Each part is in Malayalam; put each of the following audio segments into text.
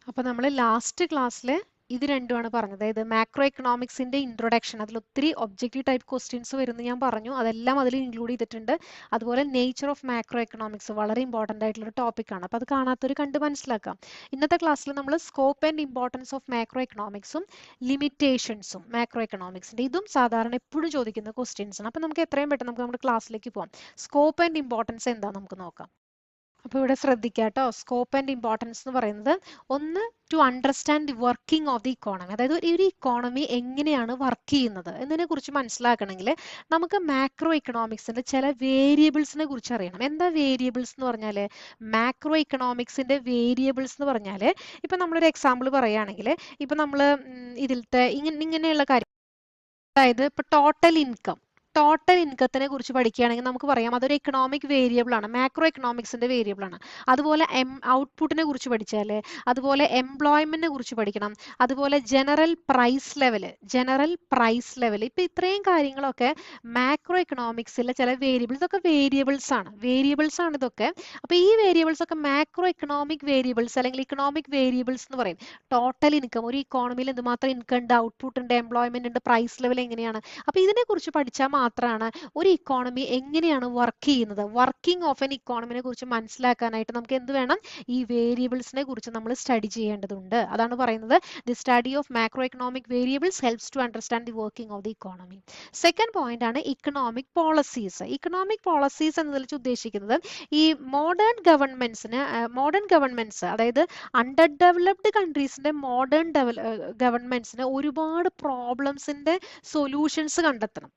അപ്പോൾ നമ്മൾ ലാസ്റ്റ് ക്ലാസ്സിൽ ഇത് രണ്ടുമാണ് പറഞ്ഞത്. അതായത് മാക്രോ എക്കണോമിക്സിന്റെ ഇൻട്രൊഡക്ഷൻ, അതിൽ ഒത്തിരി ഒബ്ജക്റ്റീവ് ടൈപ്പ് ക്വസ്റ്റ്യൻസ് വരുന്നു ഞാൻ പറഞ്ഞു, അതെല്ലാം അതിൽ ഇൻക്ലൂഡ് ചെയ്തിട്ടുണ്ട്. അതുപോലെ നേച്ചർ ഓഫ് മാക്രോ എക്കണോമിക്സ് വളരെ ഇമ്പോർട്ടൻ്റ് ആയിട്ടുള്ള ടോപ്പിക്കാണ്. അപ്പോൾ അത് കാണാത്തൊരു കണ്ട് മനസ്സിലാക്കാം. ഇന്നത്തെ ക്ലാസ്സിൽ നമ്മൾ scope and importance of macro എക്കണോമിക്സും ലിമിറ്റേഷൻസും മാക്രോ എക്കണോമിക്സിന്റെ ഇതും സാധാരണ എപ്പോഴും ചോദിക്കുന്ന ക്വസ്റ്റ്യൻസ് ആണ്. അപ്പോൾ നമുക്ക് എത്രയും പെട്ടെന്ന് നമുക്ക് നമ്മുടെ ക്ലാസ്സിലേക്ക് പോകാം. സ്കോപ്പ് ആൻഡ് ഇമ്പോർട്ടൻസ് എന്താ നമുക്ക് നോക്കാം. അപ്പോൾ ഇവിടെ ശ്രദ്ധിക്കുക കേട്ടോ. സ്കോപ്പ് ആൻഡ് ഇമ്പോർട്ടൻസ് എന്ന് പറയുന്നത് ഒന്ന് to understand the working of the economy, അതായത് ഒരു ഇക്കോണമി എങ്ങനെയാണ് വർക്ക് ചെയ്യുന്നത് എന്നതിനെ കുറിച്ച് മനസ്സിലാക്കണമെങ്കിൽ നമുക്ക് മാക്രോ ഇക്കണോമിക്സിന്റെ ചില വേരിയബിൾസിനെ കുറിച്ച് അറിയണം. എന്താ വേരിയബിൾസ് എന്ന് പറഞ്ഞാൽ? മാക്രോ ഇക്കണോമിക്സിന്റെ വേരിയബിൾസ് എന്ന് പറഞ്ഞാൽ ഇപ്പൊ നമ്മളൊരു എക്സാമ്പിൾ പറയുകയാണെങ്കിൽ ഇപ്പൊ നമ്മൾ ഇതിലത്തെ ഇങ്ങനെയുള്ള കാര്യം, അതായത് ഇപ്പൊ ടോട്ടൽ ഇൻകത്തിനെ കുറിച്ച് പഠിക്കുകയാണെങ്കിൽ നമുക്ക് പറയാം അതൊരു എക്കണോമിക് വേരിയബിൾ ആണ്, മാക്രോ എക്കണോമിക്സിന്റെ വേരിയബിൾ ആണ്. അതുപോലെ ഔട്ട്പുട്ടിനെ കുറിച്ച് പഠിച്ചാൽ, അതുപോലെ എംപ്ലോയ്മെന്റിനെ കുറിച്ച് പഠിക്കണം, അതുപോലെ ജനറൽ പ്രൈസ് ലെവൽ ഇപ്പൊ ഇത്രയും കാര്യങ്ങളൊക്കെ മാക്രോ എക്കണോമിക്സിലെ ചില വേരിയബിൾസ്, ഇതൊക്കെ വേരിയബിൾസ് ആണ് ഇതൊക്കെ. അപ്പൊ ഈ വേരിയബിൾസ് ഒക്കെ മാക്രോ എക്കണോമിക് വേരിയബിൾസ് അല്ലെങ്കിൽ ഇക്കണോമിക് വേരിയബിൾസ് എന്ന് പറയും. ടോട്ടൽ ഇൻകം, ഒരു ഇക്കോണമിയിൽ എന്തുമാത്രം ഇൻകം ഉണ്ട്, ഔട്ട്പുട്ട് ഉണ്ട്, എംപ്ലോയ്മെന്റ് ഉണ്ട്, പ്രൈസ് ലെവൽ എങ്ങനെയാണ്, അപ്പൊ ഇതിനെ കുറിച്ച് പഠിച്ചാൽ മാത്രമാണ് ഒരു ഇക്കോണമി എങ്ങനെയാണ് വർക്ക് ചെയ്യുന്നത്, വർക്കിംഗ് ഓഫ് എൻ ഇക്കോണമിനെ കുറിച്ച് മനസ്സിലാക്കാനായിട്ട് നമുക്ക് എന്ത് വേണം? ഈ വേരിയബിൾസിനെ കുറിച്ച് നമ്മൾ സ്റ്റഡി ചെയ്യേണ്ടതുണ്ട്. അതാണ് പറയുന്നത് the study of macro economic variables helps to understand the working of the economy. Second point ആണ് ഇക്കണോമിക് പോളിസീസ്. ഇക്കണോമിക് പോളിസീസ് എന്നതിൽ ഉദ്ദേശിക്കുന്നത് ഈ മോഡേൺ ഗവൺമെന്റ്സ്, അതായത് അണ്ടർ ഡെവലപ്ഡ് കൺട്രീസിന്റെ മോഡേൺ ഗവൺമെന്റ്സിന് ഒരുപാട് പ്രോബ്ലംസിന്റെ സൊല്യൂഷൻസ് കണ്ടെത്തണം.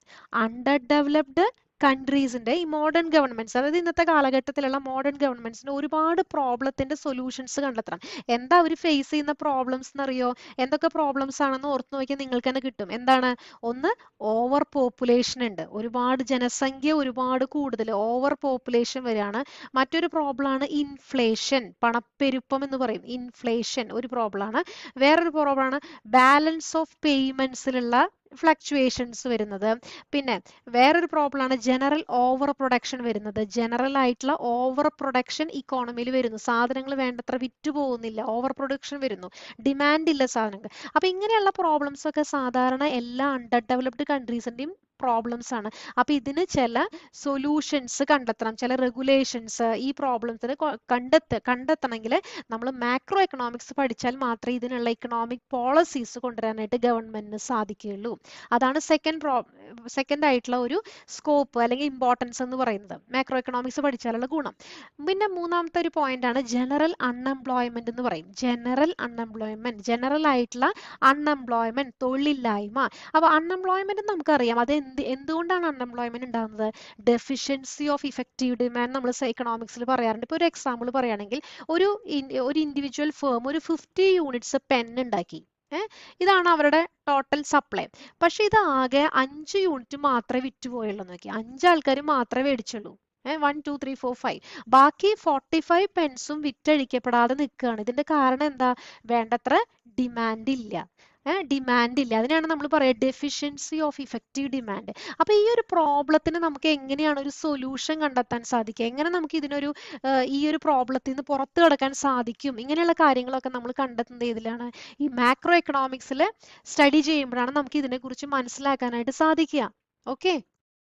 അണ്ടർ ഡെവലപ്ഡ് കൺട്രീസിന്റെ ഈ മോഡേൺ ഗവൺമെന്റ്സ്, അതായത് ഇന്നത്തെ കാലഘട്ടത്തിലുള്ള മോഡേൺ ഗവൺമെന്റ്സിന് ഒരുപാട് പ്രോബ്ലത്തിന്റെ സൊല്യൂഷൻസ് കണ്ടെത്തണം. എന്താ അവർ ഫേസ് ചെയ്യുന്ന പ്രോബ്ലംസ് എന്നറിയോ? എന്തൊക്കെ പ്രോബ്ലംസ് ആണെന്ന് ഓർത്ത് നോക്കിയാൽ നിങ്ങൾക്ക് തന്നെ കിട്ടും. എന്താണ്? ഒന്ന്, ഓവർ പോപ്പുലേഷൻ ഉണ്ട്, ഒരുപാട് ജനസംഖ്യ ഒരുപാട് കൂടുതൽ, ഓവർ പോപ്പുലേഷൻ വരികയാണ്. മറ്റൊരു പ്രോബ്ലം ആണ് ഇൻഫ്ലേഷൻ, പണപ്പെരുപ്പം എന്ന് പറയും, ഇൻഫ്ലേഷൻ ഒരു പ്രോബ്ലം ആണ്. വേറൊരു പ്രോബ്ലം ആണ് ബാലൻസ് ഓഫ് പേയ്മെന്റ്സിലുള്ള ഫ്ലക്ച്വേഷൻസ് വരുന്നത്. പിന്നെ വേറൊരു പ്രോബ്ലം ആണ് ജനറൽ ഓവർ പ്രൊഡക്ഷൻ വരുന്നത്. ജനറൽ ആയിട്ടുള്ള ഓവർ പ്രൊഡക്ഷൻ ഇക്കോണമിയിൽ വരുന്നു, സാധനങ്ങൾ വേണ്ടത്ര വിറ്റ് പോകുന്നില്ല, ഓവർ പ്രൊഡക്ഷൻ വരുന്നു, ഡിമാൻഡ് ഇല്ല സാധനങ്ങൾ. അപ്പൊ ഇങ്ങനെയുള്ള പ്രോബ്ലംസ് ഒക്കെ സാധാരണ എല്ലാ അണ്ടർ ഡെവലപ്ഡ് കൺട്രീസിന്റെയും പ്രോബ്ലംസ് ആണ്. അപ്പൊ ഇതിന് ചില സൊല്യൂഷൻസ് കണ്ടെത്തണം, ചില റെഗുലേഷൻസ് ഈ പ്രോബ്ലംസിന് കണ്ടെത്തണമെങ്കിൽ നമ്മൾ മാക്രോ എക്കണോമിക്സ് പഠിച്ചാൽ മാത്രമേ ഇതിനുള്ള ഇക്കണോമിക് പോളിസീസ് കൊണ്ടുവരാനായിട്ട് ഗവൺമെന്റിന് സാധിക്കുകയുള്ളൂ. അതാണ് സെക്കൻഡ് ആയിട്ടുള്ള ഒരു സ്കോപ്പ് അല്ലെങ്കിൽ ഇമ്പോർട്ടൻസ് എന്ന് പറയുന്നത്, മാക്രോ എക്കണോമിക്സ് പഠിച്ചാലുള്ള ഗുണം. പിന്നെ മൂന്നാമത്തെ ഒരു പോയിന്റ് ആണ് ജനറൽ അൺഎംപ്ലോയ്മെന്റ് എന്ന് പറയും. ജനറൽ ആയിട്ടുള്ള അൺഎംപ്ലോയ്മെന്റ്, തൊഴിലില്ലായ്മ. അപ്പൊ അൺഎംപ്ലോയ്മെന്റ് നമുക്കറിയാം അത് എന്തുകൊണ്ടാണ് അൺഎംപ്ലോയ്മെന്റ് ഉണ്ടാകുന്നത്? ഡെഫിഷ്യൻസി ഓഫ് ഇഫക്റ്റീവ് ഡിമാൻഡ് നമ്മൾ എക്കണോമിക്സിൽ പറയാറുണ്ട്. ഇപ്പൊ ഒരു എക്സാമ്പിൾ പറയുകയാണെങ്കിൽ ഒരു ഇൻഡിവിജ്വൽ ഫേം ഒരു 50 യൂണിറ്റ്സ് പെൻ ഉണ്ടാക്കി, ഇതാണ് അവരുടെ ടോട്ടൽ സപ്ലൈ. പക്ഷെ ഇത് ആകെ 5 യൂണിറ്റ് മാത്രമേ വിറ്റുപോയുള്ളൂ. നോക്കി, 5 ആൾക്കാർ മാത്രമേ മേടിച്ചുള്ളൂ. 1 2 3 4 5 ബാക്കി 45 പെൻസും വിറ്റഴിക്കപ്പെടാതെ നിൽക്കുകയാണ്. ഇതിന്റെ കാരണം എന്താ? വേണ്ടത്ര ഡിമാൻഡ് ഇല്ല. അതിനെയാണ് നമ്മൾ പറയുക ഡെഫിഷ്യൻസി ഓഫ് ഇഫക്റ്റീവ് ഡിമാൻഡ്. അപ്പൊ ഈ ഒരു പ്രോബ്ലത്തിന് നമുക്ക് എങ്ങനെയാണ് ഒരു സൊല്യൂഷൻ കണ്ടെത്താൻ സാധിക്കുക, എങ്ങനെ നമുക്ക് ഇതിനൊരു ഈ ഒരു പ്രോബ്ലത്തിൽ നിന്ന് പുറത്തു കടക്കാൻ സാധിക്കും, ഇങ്ങനെയുള്ള കാര്യങ്ങളൊക്കെ നമ്മൾ കണ്ടെത്തുന്നത് ഇതിലാണ്, ഈ മാക്രോ എക്കണോമിക്സിൽ സ്റ്റഡി ചെയ്യുമ്പോഴാണ് നമുക്ക് ഇതിനെക്കുറിച്ച് മനസ്സിലാക്കാനായിട്ട് സാധിക്കുക. ഓക്കെ,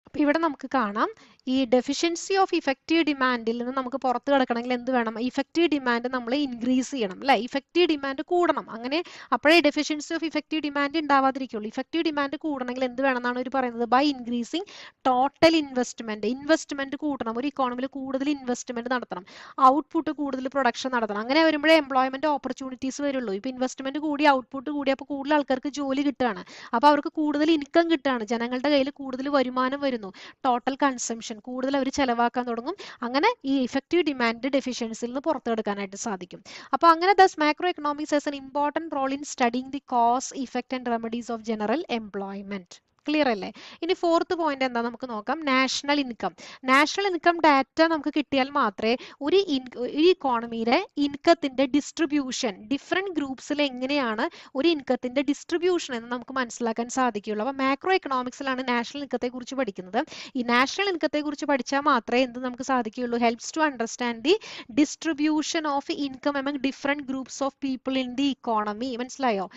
അപ്പൊ ഇവിടെ നമുക്ക് കാണാം ഈ ഡെഫിഷ്യൻസി ഓഫ് ഇഫക്റ്റീവ് ഡിമാൻഡിൽ നിന്ന് നമുക്ക് പുറത്തു കിടക്കണമെങ്കിൽ എന്ത് വേണം? ഇഫക്റ്റീവ് ഡിമാൻഡ് നമ്മൾ ഇൻക്രീസ് ചെയ്യണം, അല്ലെ? ഇഫക്റ്റീവ് ഡിമാൻഡ് കൂടണം, അങ്ങനെ അപ്പോഴേ ഡെഫിഷ്യൻസി ഓഫ് ഇഫക്റ്റീവ് ഡിമാൻഡ് ഉണ്ടാവാതിരിക്കുള്ളൂ. ഇഫക്റ്റീവ് ഡിമാൻഡ് കൂടണമെങ്കിൽ എന്ത് വേണം എന്നാണ് അവർ പറയുന്നത്? ബൈ ഇൻക്രീസിങ് ടോട്ടൽ ഇൻവെസ്റ്റ്മെന്റ് കൂട്ടണം, ഒരു ഇക്കോണമിയിൽ കൂടുതൽ ഇൻവെസ്റ്റ്മെന്റ് നടത്തണം, ഔട്ട്പുട്ട് കൂടുതൽ പ്രൊഡക്ഷൻ നടത്തണം. അങ്ങനെ വരുമ്പോഴേ എംപ്ലോയ്മെന്റ് ഓപ്പർച്യൂണിറ്റീസ് വരുള്ളൂ. ഇപ്പൊ ഇൻവെസ്റ്റ്മെന്റ് കൂടി, ഔട്ട്പുട്ട് കൂടി, അപ്പോൾ കൂടുതൽ ആൾക്കാർക്ക് ജോലി കിട്ടുകയാണ്, അപ്പൊ അവർക്ക് കൂടുതൽ ഇൻകം കിട്ടുകയാണ്, ജനങ്ങളുടെ കയ്യിൽ കൂടുതൽ വരുമാനം വരുന്നു, ടോട്ടൽ കൺസംഷൻ കൂടുതൽ അവർ ചെലവാക്കാൻ തുടങ്ങും. അങ്ങനെ ഈ ഇഫക്റ്റീവ് ഡിമാൻഡ് ഡെഫിഷ്യൻസിയിൽ നിന്ന് പുറത്തെടുക്കാനായിട്ട് സാധിക്കും. അപ്പോൾ അങ്ങനെ thus macro economics has an important role in studying the cause, effect and remedies of general employment. Clear അല്ലേ? ഇനി ഫോർത്ത് പോയിന്റ് എന്താ നമുക്ക് നോക്കാം. National income. National income data നമുക്ക് കിട്ടിയാൽ മാത്രമേ ഒരു ഇക്കോണമിയുടെ ഇൻകത്തിന്റെ ഡിസ്ട്രിബ്യൂഷൻ ഡിഫറെന്റ് ഗ്രൂപ്പ്സിൽ എങ്ങനെയാണ് ഒരു ഇൻകത്തിന്റെ ഡിസ്ട്രിബ്യൂഷൻ എന്ന് നമുക്ക് മനസ്സിലാക്കാൻ സാധിക്കുകയുള്ളൂ. അപ്പോൾ മാക്രോ എക്കണോമിക്സിലാണ് നാഷണൽ ഇൻകത്തെ കുറിച്ച് പഠിക്കുന്നത്. ഈ നാഷണൽ ഇൻകത്തെ കുറിച്ച് പഠിച്ചാൽ മാത്രമേ എന്ത് നമുക്ക് സാധിക്കുകയുള്ളൂ, helps to understand the distribution of income among different groups of people in the economy. മനസ്സിലായോ?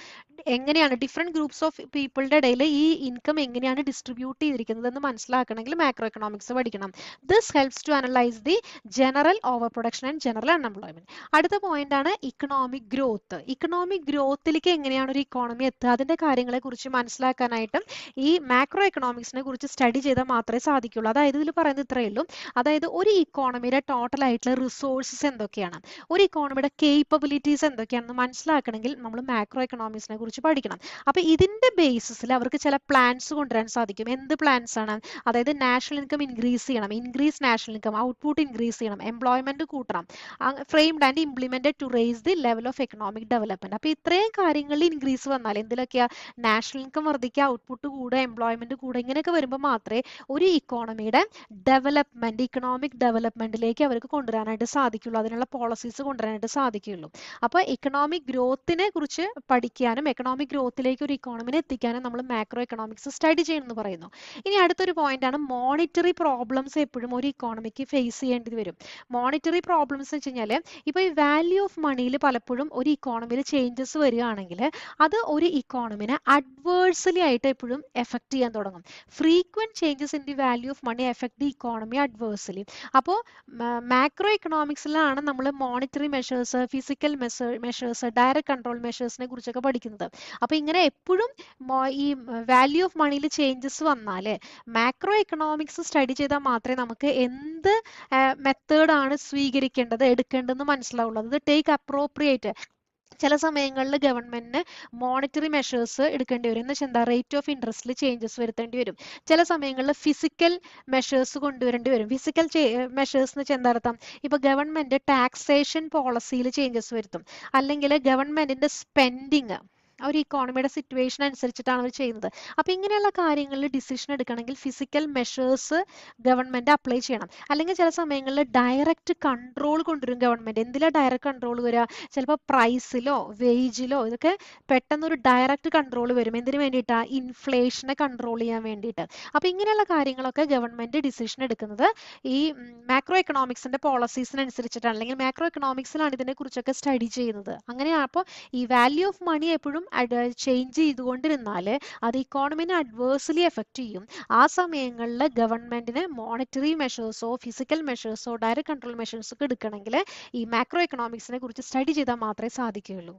എങ്ങനെയാണ് ഡിഫറെന്റ് ഗ്രൂപ്പ്സ് ഓഫ് പീപ്പിളുടെ ഇടയിൽ ഈ ഇൻകം എങ്ങനെയാണ് ഡിസ്ട്രിബ്യൂട്ട് ചെയ്തിരിക്കുന്നത് എന്ന് മനസ്സിലാക്കണമെങ്കിൽ മാക്രോ എക്കണോമിക്സ് പഠിക്കണം. This helps to analyse the general over production and general unemployment. അടുത്ത പോയിന്റ് ആണ് ഇക്കണോമിക് ഗ്രോത്ത്. ഇക്കണോമിക് ഗ്രോത്തിലേക്ക് എങ്ങനെയാണ് ഒരു ഇക്കോണമി എത്തുക, അതിന്റെ കാര്യങ്ങളെ കുറിച്ച് മനസ്സിലാക്കാനായിട്ടും ഈ മാക്രോ എക്കണോമിക്സിനെ കുറിച്ച് സ്റ്റഡി ചെയ്താൽ മാത്രമേ സാധിക്കുള്ളൂ. അതായത് ഇതിൽ പറയുന്നത് ഇത്രയേ ഉള്ളൂ. അതായത് ഒരു ഇക്കോണമിയുടെ ടോട്ടൽ ആയിട്ടുള്ള റിസോഴ്സസ് എന്തൊക്കെയാണ്, ഒരു ഇക്കോണമിയുടെ കേപ്പബിലിറ്റീസ് എന്തൊക്കെയാണെന്ന് മനസ്സിലാക്കണമെങ്കിൽ നമ്മൾ മാക്രോ എക്കണോമിക്സിനെ കുറിച്ച് പഠിക്കണം. അപ്പൊ ഇതിന്റെ ബേസിസിൽ അവർക്ക് ചില പ്ലാൻസ് കൊണ്ടുവരാൻ സാധിക്കും. എന്ത് പ്ലാൻസ് ആണ്? അതായത് നാഷണൽ ഇൻകം ഇൻക്രീസ് ചെയ്യണം, increase national income, output increase ചെയ്യണം, എംപ്ലോയ്മെന്റ് കൂട്ടണം, framed and implemented to raise the level of economic development. അപ്പൊ ഇത്രയും കാര്യങ്ങളിൽ ഇൻക്രീസ് വന്നാൽ എന്തിലൊക്കെയാ, നാഷണൽ ഇൻകം വർദ്ധിക്കുക, ഔട്ട്പുട്ട് കൂടുക, എംപ്ലോയ്മെന്റ് കൂടുക, ഇങ്ങനെയൊക്കെ വരുമ്പോൾ മാത്രമേ ഒരു ഇക്കോണമിയുടെ ഡെവലപ്മെന്റ് ഇക്കണോമിക് ഡെവലപ്മെന്റിലേക്ക് അവർക്ക് കൊണ്ടുവരാനായിട്ട് സാധിക്കുള്ളൂ, അതിനുള്ള പോളിസീസ് കൊണ്ടുവരാനായിട്ട് സാധിക്കുള്ളൂ. അപ്പൊ ഇക്കണോമിക് ഗ്രോത്തിനെ കുറിച്ച് പഠിക്കാനും എക്കണോമിക് ഗ്രോത്തിലേക്ക് ഒരു ഇക്കോണമിനെ എത്തിക്കാനും നമ്മൾ മാക്രോ എക്കണോമിക്സ് സ്റ്റഡി ചെയ്യുമെന്ന് പറയുന്നു. ഇനി അടുത്തൊരു പോയിന്റ് ആണ് മോണിറ്ററി പ്രോബ്ലംസ് എപ്പോഴും ഒരു ഇക്കോണമിക്ക് ഫേസ് ചെയ്യേണ്ടി വരും. മോണിറ്ററി പ്രോബ്ലംസ് വെച്ച് കഴിഞ്ഞാൽ ഇപ്പോൾ ഈ വാല്യൂ ഓഫ് മണിയിൽ പലപ്പോഴും ഒരു ഇക്കോണമിയിൽ ചേഞ്ചസ് വരികയാണെങ്കിൽ അത് ഒരു ഇക്കോണമിനെ അഡ്വേഴ്സലി ആയിട്ട് എപ്പോഴും എഫക്ട് ചെയ്യാൻ തുടങ്ങും. Frequent changes in the value of money effect the economy adversely. അപ്പോൾ മാക്രോ എക്കണോമിക്സിലാണ് നമ്മൾ monetary measures, physical measures, direct control മെഷേഴ്സിനെ കുറിച്ചൊക്കെ പഠിക്കുന്നത്. അപ്പൊ ഇങ്ങനെ എപ്പോഴും ഈ വാല്യൂ ഓഫ് മണിയിൽ ചേഞ്ചസ് വന്നാല് മാക്രോ എക്കണോമിക്സ് സ്റ്റഡി ചെയ്താൽ മാത്രമേ നമുക്ക് എന്ത് മെത്തേഡാണ് സ്വീകരിക്കേണ്ടത്, എടുക്കേണ്ടതെന്ന് മനസ്സിലാവുള്ളൂ. അത് ടേക്ക് അപ്രോപ്രിയേറ്റ്. ചില സമയങ്ങളിൽ ഗവൺമെന്റിന് മോണിറ്ററി മെഷേഴ്സ് എടുക്കേണ്ടി വരും. എന്ന് വെച്ചാൽ എന്താ, റേറ്റ് ഓഫ് ഇൻട്രസ്റ്റിൽ ചേഞ്ചസ് വരുത്തേണ്ടി വരും. ചില സമയങ്ങളിൽ ഫിസിക്കൽ മെഷേഴ്സ് കൊണ്ടുവരേണ്ടി വരും. ഫിസിക്കൽ മെഷേഴ്സ് എന്ന് വെച്ചാൽ എന്താ അർത്ഥം, ഇപ്പൊ ഗവൺമെന്റ് ടാക്സേഷൻ പോളിസിയിൽ ചേഞ്ചസ് വരുത്തും, അല്ലെങ്കിൽ ഗവൺമെന്റിന്റെ സ്പെൻഡിങ് ഒരു ഇക്കോണമിയുടെ സിറ്റുവേഷൻ അനുസരിച്ചിട്ടാണ് അവർ ചെയ്യുന്നത്. അപ്പൊ ഇങ്ങനെയുള്ള കാര്യങ്ങളിൽ ഡിസിഷൻ എടുക്കണമെങ്കിൽ ഫിസിക്കൽ മെഷേഴ്സ് ഗവൺമെന്റ് അപ്ലൈ ചെയ്യണം. അല്ലെങ്കിൽ ചില സമയങ്ങളിൽ ഡയറക്റ്റ് കൺട്രോൾ കൊണ്ടുവരും ഗവൺമെന്റ്. എന്തിലാ ഡയറക്റ്റ് കൺട്രോൾ വരിക, ചിലപ്പോൾ പ്രൈസിലോ വേജിലോ, ഇതൊക്കെ പെട്ടെന്നൊരു ഡയറക്റ്റ് കൺട്രോൾ വരും. എന്തിനു വേണ്ടിയിട്ടാ, ഇൻഫ്ലേഷനെ കൺട്രോൾ ചെയ്യാൻ വേണ്ടിയിട്ട്. അപ്പൊ ഇങ്ങനെയുള്ള കാര്യങ്ങളൊക്കെ ഗവൺമെന്റ് ഡിസിഷൻ എടുക്കുന്നത് ഈ മാക്രോ എക്കണോമിക്സിന്റെ പോളിസീസിനനുസരിച്ചിട്ടാണ്, അല്ലെങ്കിൽ മാക്രോ എക്കണോമിക്സിലാണ് ഇതിനെ കുറിച്ചൊക്കെ സ്റ്റഡി ചെയ്യുന്നത്. അങ്ങനെയാണ്. അപ്പോൾ ഈ വാല്യൂ ഓഫ് മണി എപ്പോഴും ചേഞ്ച് ചെയ്തുകൊണ്ടിരുന്നാൽ അത് ഇക്കോണമിനെ അഡ്വേഴ്സ്ലി എഫക്ട് ചെയ്യും. ആ സമയങ്ങളിൽ ഗവൺമെന്റിന് മോണിറ്ററി മെഷേഴ്സോ ഫിസിക്കൽ മെഷേഴ്സോ ഡയറക്റ്റ് കൺട്രോൾ മെഷേഴ്സോ ഒക്കെ എടുക്കണമെങ്കിൽ ഈ മാക്രോ എക്കണോമിക്സിനെ കുറിച്ച് സ്റ്റഡി ചെയ്താൽ മാത്രമേ സാധിക്കുകയുള്ളൂ.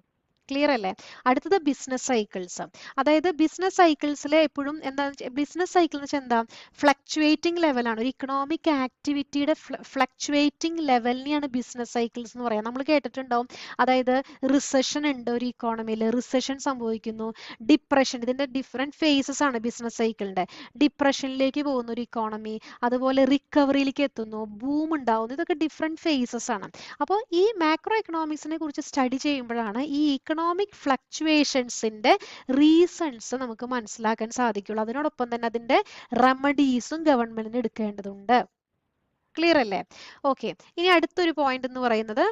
ക്ലിയർ അല്ലേ? അടുത്തത് ബിസിനസ് സൈക്കിൾസ്. അതായത് ബിസിനസ് സൈക്കിൾസിൽ എപ്പോഴും എന്താ, ബിസിനസ് സൈക്കിൾ എന്ന് വെച്ചാൽ എന്താ, ഫ്ലക്ച്വേറ്റിംഗ് ലെവലാണ്. ഒരു ഇക്കണോമിക് ആക്ടിവിറ്റിയുടെ ഫ്ലക്ച്വേറ്റിംഗ് ലെവലിനെയാണ് ബിസിനസ് സൈക്കിൾസ് എന്ന് പറയാം. നമ്മൾ കേട്ടിട്ടുണ്ടാവും. അതായത് റിസഷൻ ഉണ്ട് ഒരു ഇക്കോണമിയിൽ, റിസഷൻ സംഭവിക്കുന്നു, ഡിപ്രഷൻ, ഇതിന്റെ ഡിഫറെന്റ് ഫേസസ് ആണ് ബിസിനസ് സൈക്കിളിന്റെ. ഡിപ്രഷനിലേക്ക് പോകുന്ന ഒരു ഇക്കോണമി, അതുപോലെ റിക്കവറിയിലേക്ക് എത്തുന്നു, ബൂം ഉണ്ടാവുന്നു, ഇതൊക്കെ ഡിഫറെന്റ് ഫേസസ് ആണ്. അപ്പോൾ ഈ മാക്രോ എക്കണോമിക്സിനെ കുറിച്ച് സ്റ്റഡി ചെയ്യുമ്പോഴാണ് ഈ ഇക്കണോമിക് ഫ്ലക്ച്വേഷൻസിന്റെ റീസൺസ് നമുക്ക് മനസ്സിലാക്കാൻ സാധിക്കുള്ളൂ. അതിനോടൊപ്പം തന്നെ അതിന്റെ റെമഡീസും ഗവൺമെന്റിന് എടുക്കേണ്ടതുണ്ട്. ക്ലിയർ അല്ലേ? ഓക്കെ. ഇനി അടുത്തൊരു പോയിന്റ് എന്ന് പറയുന്നത്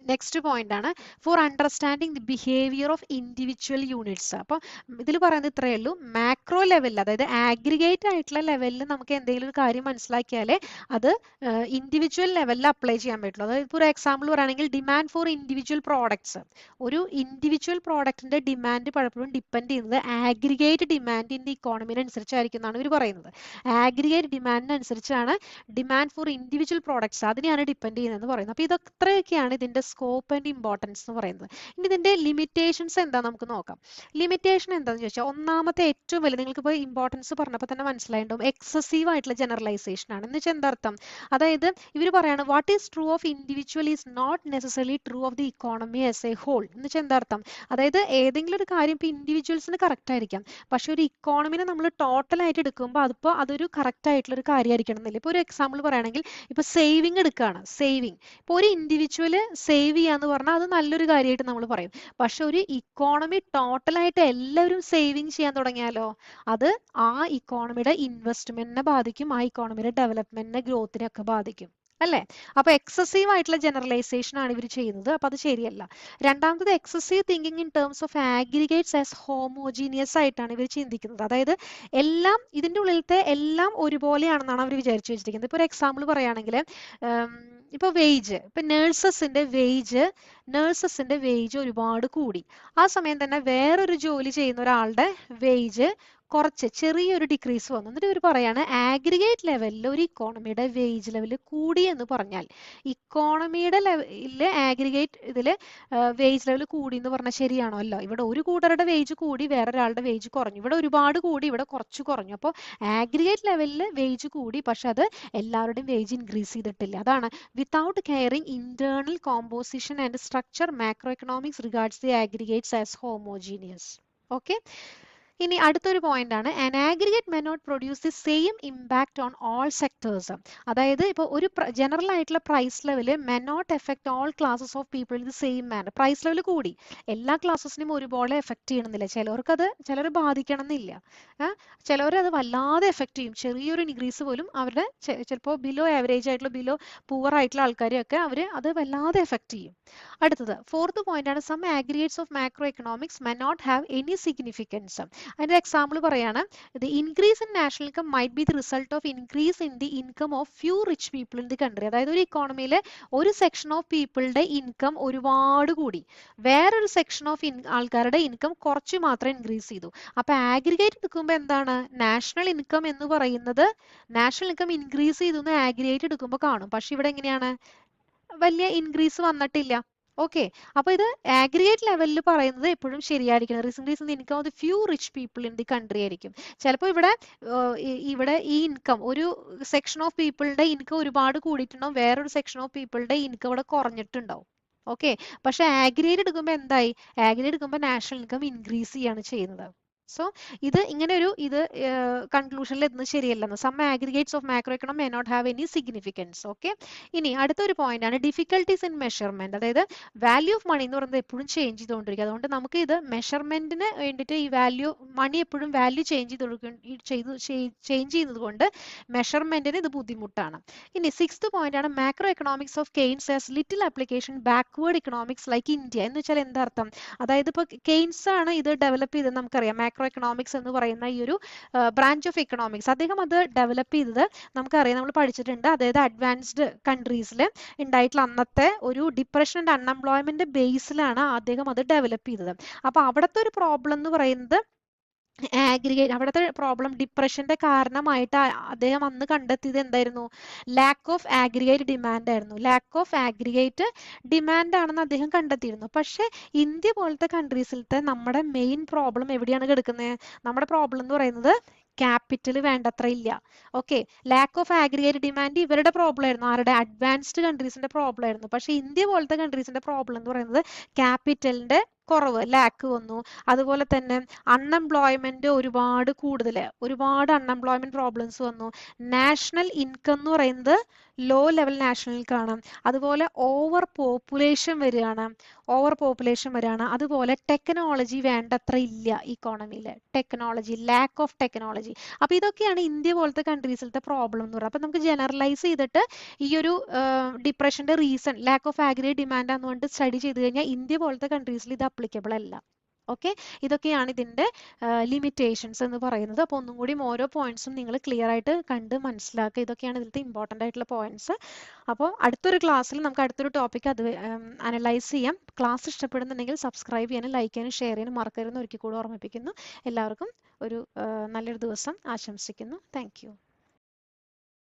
നെക്സ്റ്റ് പോയിന്റ് ആണ് for understanding the behaviour of individual units. അപ്പോൾ ഇതിൽ പറയുന്നത് ഇത്രയേ ഉള്ളൂ. മാക്രോ ലെവലിൽ, അതായത് ആഗ്രിഗേറ്റ് ആയിട്ടുള്ള ലെവലിൽ നമുക്ക് എന്തെങ്കിലും ഒരു കാര്യം മനസ്സിലാക്കിയാലേ അത് ഇൻഡിവിജ്വൽ ലെവലിൽ അപ്ലൈ ചെയ്യാൻ പറ്റുള്ളൂ. അതായത് ഇപ്പോൾ ഒരു എക്സാമ്പിൾ പറയുകയാണെങ്കിൽ ഡിമാൻഡ് ഫോർ ഇൻഡിവിജ്വൽ പ്രോഡക്ട്സ്. ഒരു ഇൻഡിവിജ്വൽ പ്രോഡക്റ്റിന്റെ ഡിമാൻഡ് പലപ്പോഴും ഡിപ്പെൻഡ് ചെയ്യുന്നത് ആഗ്രിഗേറ്റ് ഡിമാൻഡ് ഇൻ ദി ഇക്കോണമിനനുസരിച്ചായിരിക്കും എന്നാണ് ഇവർ പറയുന്നത്. ആഗ്രിഗേറ്റ് ഡിമാൻഡിനനുസരിച്ചാണ് ഡിമാൻഡ് ഫോർ ഇൻഡിവിജ്വൽ പ്രോഡക്ട്സ്, അതിനെയാണ് ഡിപ്പെൻഡ് ചെയ്യുന്നതെന്ന് പറയുന്നത്. അപ്പോൾ ഇതൊക്കെയാണ് ഇതിന്റെ സ്കോപ്പ് ആൻഡ് ഇമ്പോർട്ടൻസ് എന്ന് പറയുന്നത്. ഇനി ഇതിന്റെ ലിമിറ്റേഷൻസ് എന്താ നമുക്ക് നോക്കാം. ലിമിറ്റേഷൻ എന്താണെന്ന് ചോദിച്ചാൽ, ഒന്നാമത്തെ ഏറ്റവും വലിയ, നിങ്ങൾക്ക് ഇപ്പോൾ ഇമ്പോർട്ടൻസ് പറഞ്ഞപ്പോൾ തന്നെ മനസ്സിലായിട്ടുണ്ടാവും, എക്സസീവ് ആയിട്ടുള്ള ജനറലൈസേഷൻ ആണ്. എന്ന് വെച്ചാൽ എന്താ അർത്ഥം, അതായത് ഇവർ പറയാണ് what is true of individual is not necessarily true of the economy as a whole. എന്ന് വെച്ചാൽ എന്താ അർത്ഥം, അതായത് ഏതെങ്കിലും ഒരു കാര്യം ഇപ്പോൾ ഇൻഡിവിജ്വൽസിന് കറക്റ്റ് ആയിരിക്കാം, പക്ഷെ ഒരു ഇക്കോണമിനെ നമ്മൾ ടോട്ടൽ ആയിട്ട് എടുക്കുമ്പോൾ അതൊരു കറക്റ്റ് ആയിട്ടുള്ള ഒരു കാര്യമായിരിക്കണം എന്നില്ല. ഇപ്പോൾ ഒരു എക്സാമ്പിൾ പറയുകയാണെങ്കിൽ ഇപ്പോൾ സേവിങ് എടുക്കുകയാണ്. സേവിങ് ഇപ്പോൾ ഒരു ഇൻഡിവിജ്വൽ സേവ് ചെയ്യാന്ന് പറഞ്ഞാൽ അത് നല്ലൊരു കാര്യമായിട്ട് നമ്മൾ പറയും. പക്ഷെ ഒരു ഇക്കോണമി ടോട്ടലായിട്ട് എല്ലാവരും സേവിങ് ചെയ്യാൻ തുടങ്ങിയാലോ അത് ആ ഇക്കോണമിയുടെ ഇൻവെസ്റ്റ്മെന്റിനെ ബാധിക്കും, ആ ഇക്കോണമിയുടെ ഡെവലപ്മെന്റിനെ ഗ്രോത്തിനെ ഒക്കെ ബാധിക്കും അല്ലേ? അപ്പൊ എക്സസീവ് ആയിട്ടുള്ള ജനറലൈസേഷൻ ആണ് ഇവർ ചെയ്യുന്നത്. അപ്പൊ അത് ശരിയല്ല. രണ്ടാമത്തത് excessive thinking in terms of aggregates as homogeneous ആയിട്ടാണ് ഇവർ ചിന്തിക്കുന്നത്. അതായത് എല്ലാം ഇതിന്റെ ഉള്ളിലത്തെ എല്ലാം ഒരുപോലെയാണെന്നാണ് അവർ വിചാരിച്ചു വെച്ചിരിക്കുന്നത്. ഇപ്പൊ ഒരു എക്സാമ്പിൾ പറയുകയാണെങ്കിൽ ഇപ്പൊ വേജ്, ഇപ്പൊ നേഴ്സസിന്റെ വേജ് ഒരുപാട് കൂടി. ആ സമയം തന്നെ വേറൊരു ജോലി ചെയ്യുന്ന ഒരാളുടെ വേജ് കുറച്ച് ചെറിയൊരു ഡിക്രീസ് വന്നു. എന്നിട്ട് ഇവർ പറയാണ് ആഗ്രിഗേറ്റ് ലെവലിൽ ഒരു ഇക്കോണമിയുടെ വേജ് ലെവൽ കൂടി എന്ന് പറഞ്ഞാൽ ഇക്കോണമിയുടെ ലെവലില് ആഗ്രിഗേറ്റ് ഇതില് വേജ് ലെവൽ കൂടി എന്ന് പറഞ്ഞാൽ ശരിയാണോ? അല്ല. ഇവിടെ ഒരു കൂട്ടരുടെ വേജ് കൂടി, വേറൊരാളുടെ വേജ് കുറഞ്ഞു. ഇവിടെ ഒരുപാട് കൂടി, ഇവിടെ കുറച്ച് കുറഞ്ഞു. അപ്പോൾ ആഗ്രിഗേറ്റ് ലെവലിൽ വേജ് കൂടി, പക്ഷെ അത് എല്ലാവരുടെയും വേജ് ഇൻക്രീസ് ചെയ്തിട്ടില്ല. അതാണ് without caring internal composition and structure macro economics regards the aggregates as homogeneous. Okay. ഇനി അടുത്തൊരു പോയിന്റ് ആണ് an aggregate may not produce the same impact on all sectors. അതായത് ഇപ്പോൾ ഒരു ജനറൽ ആയിട്ടുള്ള price level may not effect all classes of people in the same manner. Price level കൂടി എല്ലാ ക്ലാസ്സസിനും ഒരുപോലെ എഫക്ട് ചെയ്യണമെന്നില്ല. ചിലർ ബാധിക്കണം എന്നില്ല. ചിലവർ അത് വല്ലാതെ എഫക്ട് ചെയ്യും. ചെറിയൊരു ഇൻക്രീസ് പോലും അവരുടെ ചിലപ്പോൾ ബിലോ ആവറേജ് ആയിട്ടുള്ള ബിലോ പൂവർ ആയിട്ടുള്ള ആൾക്കാരെയൊക്കെ അത് വല്ലാതെ എഫക്ട് ചെയ്യും. അടുത്തത് ഫോർത്ത് പോയിന്റ് ആണ് some aggregates of macro economics may not have any significance. അതിന്റെ എക്സാമ്പിൾ പറയാണ് the increase in national income might be the result of increase in the income of few rich people in the country. അതായത് ഒരു ഇക്കോണമിയിലെ ഒരു സെക്ഷൻ ഓഫ് പീപ്പിളുടെ ഇൻകം ഒരുപാട് കൂടി, വേറൊരു സെക്ഷൻ ഓഫ് ആൾക്കാരുടെ ഇൻകം കുറച്ച് മാത്രം ഇൻക്രീസ് ചെയ്തു. അപ്പൊ ആഗ്രിഗേറ്റ് എടുക്കുമ്പോൾ എന്താണ് നാഷണൽ ഇൻകം എന്ന് പറയുന്നത്, നാഷണൽ ഇൻകം ഇൻക്രീസ് ചെയ്തു എന്ന് ആഗ്രിഗേറ്റ് എടുക്കുമ്പോൾ കാണും. പക്ഷെ ഇവിടെ എങ്ങനെയാണ്? വലിയ ഇൻക്രീസ് വന്നിട്ടില്ല. ഓക്കെ. അപ്പൊ ഇത് ആഗ്രിഗേറ്റ് ലെവലിൽ പറയുന്നത് എപ്പോഴും ശരിയായിരിക്കണം. Increase in the income of the few rich people in the country ആയിരിക്കും. ചിലപ്പോൾ ഇവിടെ ഈ ഇൻകം ഒരു സെക്ഷൻ ഓഫ് പീപ്പിളുടെ ഇൻകം ഒരുപാട് കൂടിയിട്ടുണ്ടാവും, വേറൊരു സെക്ഷൻ ഓഫ് പീപ്പിളുടെ ഇൻകം ഇവിടെ കുറഞ്ഞിട്ടുണ്ടാവും. ഓക്കെ. പക്ഷെ ആഗ്രിഗേറ്റ് എടുക്കുമ്പോൾ എന്തായി? ആഗ്രിഗേറ്റ് എടുക്കുമ്പോൾ നാഷണൽ ഇൻകം ഇൻക്രീസ് ചെയ്യാണ് ചെയ്യുന്നത്. സോ ഇത് ഇങ്ങനെ ഒരു കൺക്ലൂഷനിൽ എത്തുന്നത് ശരിയല്ലെന്ന്. Some aggregates of macro economy may not have any significance. Okay. ഇനി അടുത്തൊരു പോയിന്റ് ആണ് ഡിഫിക്കൽട്ടീസ് ഇൻ മെഷർമെന്റ്. അതായത് വാല്യൂ ഓഫ് മണി എന്ന് പറയുന്നത് എപ്പോഴും ചേഞ്ച് ചെയ്തുകൊണ്ടിരിക്കും. അതുകൊണ്ട് നമുക്ക് ഇത് മെഷർമെന്റിന് വേണ്ടിയിട്ട് ഈ വാല്യൂ മണി എപ്പോഴും വാല്യൂ ചേഞ്ച് ചെയ്യുന്നത് കൊണ്ട് മെഷർമെന്റിന് ഇത് ബുദ്ധിമുട്ടാണ്. ഇനി സിക്സ്ത് പോയിന്റ് ആണ് macro economics of Keynes has little application backward economics like India. എന്ന് വെച്ചാൽ എന്താ അർത്ഥം? അതായത് ഇപ്പോൾ കെയ്ൻസ് ആണ് ഇത് ഡെവലപ്പ് ചെയ്തത്. നമുക്കറിയാം മാക്രോ എക്കണോമിക്സ് എന്ന് പറയുന്ന ഈ ഒരു ബ്രാഞ്ച് ഓഫ് എക്കണോമിക്സ് അദ്ദേഹം അത് ഡെവലപ്പ് ചെയ്തത് നമുക്കറിയാം, നമ്മൾ പഠിച്ചിട്ടുണ്ട്. അതായത് അഡ്വാൻസ്ഡ് കൺട്രീസിൽ ഉണ്ടായിട്ടുള്ള അന്നത്തെ ഒരു ഡിപ്രഷൻ ആൻഡ് അൺഎംപ്ലോയ്മെന്റ് ബേസിലാണ് അദ്ദേഹം അത് ഡെവലപ്പ് ചെയ്തത്. അപ്പൊ അവിടുത്തെ ഒരു പ്രോബ്ലം എന്ന് പറയുന്നത് അവിടുത്തെ പ്രോബ്ലം ഡിപ്രഷന്റെ കാരണമായിട്ട് അദ്ദേഹം അന്ന് കണ്ടെത്തിയത് എന്തായിരുന്നു? ലാക്ക് ഓഫ് ആഗ്രിഗേറ്റ് ഡിമാൻഡ് ആയിരുന്നു. ലാക്ക് ഓഫ് ആഗ്രിഗേറ്റ് ഡിമാൻഡ് ആണെന്ന് അദ്ദേഹം കണ്ടെത്തിയിരുന്നു. പക്ഷെ ഇന്ത്യ പോലത്തെ കൺട്രീസിലത്തെ നമ്മുടെ മെയിൻ പ്രോബ്ലം എവിടെയാണ് കിടക്കുന്നത്? നമ്മുടെ പ്രോബ്ലം എന്ന് പറയുന്നത് ക്യാപിറ്റൽ വേണ്ടത്ര ഇല്ല. Okay. Lakh of aggregate demand ഇവരുടെ പ്രോബ്ലം ആയിരുന്നു, ആരുടെ? അഡ്വാൻസ്ഡ് കൺട്രീസിന്റെ പ്രോബ്ലം ആയിരുന്നു. പക്ഷെ ഇന്ത്യ പോലത്തെ കൺട്രീസിന്റെ പ്രോബ്ലം എന്ന് പറയുന്നത് ക്യാപിറ്റലിന്റെ കുറവ്, ലാക്ക് വന്നു. അതുപോലെ തന്നെ അൺഎംപ്ലോയ്മെന്റ് ഒരുപാട് അൺഎംപ്ലോയ്മെന്റ് പ്രോബ്ലംസ് വന്നു. നാഷണൽ ഇൻകം എന്ന് പറയുന്നത് ലോ ലെവൽ നാഷണൽ ഇൻകം. അതുപോലെ ഓവർ പോപ്പുലേഷൻ വരികയാണ്. അതുപോലെ ടെക്നോളജി വേണ്ടത്ര ഇല്ല ഇക്കോണമിയിൽ. Lack of technology. അപ്പൊ ഇതൊക്കെയാണ് ഇന്ത്യ പോലത്തെ കൺട്രീസിലത്തെ പ്രോബ്ലം എന്ന് പറയുന്നത്. അപ്പൊ നമുക്ക് ജനറലൈസ് ചെയ്തിട്ട് ഈ ഒരു ഡിപ്രഷന്റെ reason lack of aggregate demand ആണെന്നുകൊണ്ട് സ്റ്റഡി ചെയ്ത് കഴിഞ്ഞാൽ ഇന്ത്യ പോലത്തെ കൺട്രീസിൽ ഇത് അപ്ലിക്കബിൾ അല്ല. ഓക്കെ. ഇതൊക്കെയാണ് ഇതിന്റെ ലിമിറ്റേഷൻസ് എന്ന് പറയുന്നത്. അപ്പോൾ ഒന്നും കൂടി ഓരോ പോയിന്റ്സും നിങ്ങൾ ക്ലിയർ ആയിട്ട് കണ്ട് മനസ്സിലാക്കുക. ഇതൊക്കെയാണ് ഇതിലത്തെ ഇമ്പോർട്ടൻ്റ് ആയിട്ടുള്ള പോയിന്റ്സ്. അപ്പോൾ അടുത്തൊരു ക്ലാസ്സിൽ നമുക്ക് അടുത്തൊരു ടോപ്പിക് അത് അനലൈസ് ചെയ്യാം. ക്ലാസ് ഇഷ്ടപ്പെടുന്നുണ്ടെങ്കിൽ സബ്സ്ക്രൈബ് ചെയ്യാനും ലൈക്ക് ചെയ്യാനും ഷെയർ ചെയ്യാനും മറക്കരുതെന്ന് ഒരിക്കൽ കൂടി ഓർമ്മിപ്പിക്കുന്നു. എല്ലാവർക്കും ഒരു നല്ലൊരു ദിവസം ആശംസിക്കുന്നു. Thank you.